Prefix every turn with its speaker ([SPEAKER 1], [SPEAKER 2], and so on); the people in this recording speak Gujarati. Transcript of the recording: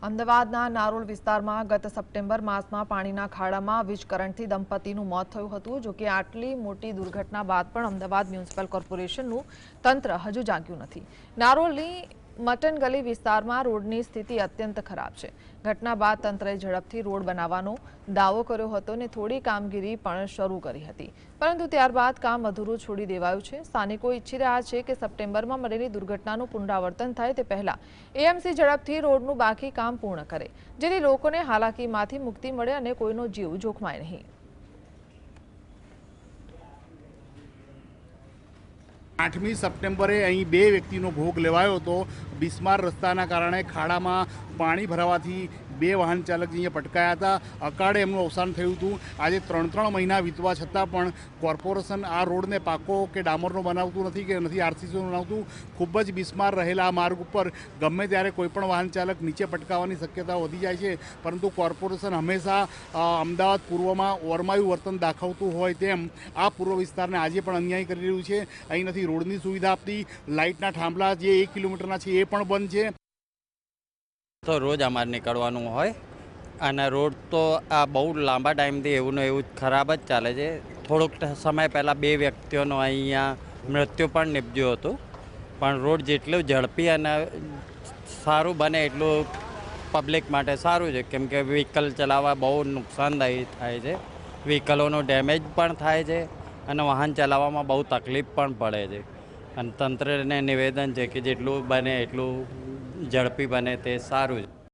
[SPEAKER 1] અમદાવાદના નારોલ વિસ્તારમાં ગત સપ્ટેમ્બર માસમાં પાણીના ખાડામાં વીજ કરંટથી દંપતીનું મોત થયું હતું। જો કે આટલી મોટી દુર્ઘટના બાદ પણ અમદાવાદ મ્યુનિસિપલ કોર્પોરેશનનું તંત્ર હજુ જાગ્યું નથી। નારોલની મટન ગલી વિસ્તારમાં રોડની સ્થિતિ અત્યંત ખરાબ છે। ઘટના બાદ તંત્રએ ઝડપથી રોડ બનાવવાનો દાવો કર્યો હતો અને થોડી કામગીરી પણ શરૂ કરી હતી, પરંતુ ત્યારબાદ કામ અધૂરું છોડી દેવાયું છે। સ્થાનિકો ઈચ્છી રહ્યા છે કે સપ્ટેમ્બરમાં બનેલી દુર્ઘટનાનું પુનરાવર્તન થાય તે પહેલા એએમસી ઝડપથી રોડનું બાકી કામ પૂર્ણ કરે, જેથી લોકોને હાલાકીમાંથી મુક્તિ મળે અને કોઈનો જીવ જોખમાય નહીં।
[SPEAKER 2] 8મી સપ્ટેમ્બરે અહીં 2 વ્યક્તિનો ભોગ લેવાયો હતો। બિસ્માર રસ્તાના કારણે ખાડામાં પાણી ભરાવાથી 2 વાહન ચાલક અહીંયા પટકાયા હતા। અકાળે એમનું અવસાન થયું હતું। આજે 3 મહિના વીતવા છતાં પણ કોર્પોરેશન આ રોડને પાકો કે ડામરનો બનાવતું નથી કે નથી આરસીસીનો બનાવતું। ખૂબ જ બિસ્માર રહેલા આ માર્ગ ઉપર ગમે ત્યારે કોઈપણ વાહન ચાલક નીચે પટકાવવાની શક્યતા વધી જાય છે, પરંતુ કોર્પોરેશન હંમેશા અમદાવાદ પૂર્વમાં ઓરમાયું વર્તન દાખવતું હોય તેમ આ પૂર્વ વિસ્તારને આજે પણ અન્યાય કરી રહ્યું છે। અહીં નથી રોડની સુવિધા આપતી, લાઇટના થાંભલા જે 1 કિલોમીટરના છે એ પણ બંધ છે।
[SPEAKER 3] તો રોજ અમારે નીકળવાનું હોય અને રોડ તો આ બહુ લાંબા ટાઈમથી એવું જ ખરાબ જ ચાલે છે। થોડોક સમય પહેલાં 2 વ્યક્તિઓનું અહીંયા મૃત્યુ પણ નીપજ્યું હતું, પણ રોડ જેટલું ઝડપી અને સારું બને એટલું પબ્લિક માટે સારું છે, કેમ કે વ્હીકલ ચલાવવા બહુ નુકસાનદાયી થાય છે, વ્હીકલોનું ડેમેજ પણ થાય છે અને વાહન ચલાવવામાં બહુ તકલીફ પણ પડે છે। અને તંત્રને નિવેદન છે કે જેટલું બને એટલું ઝડપી બને તે સારું છે।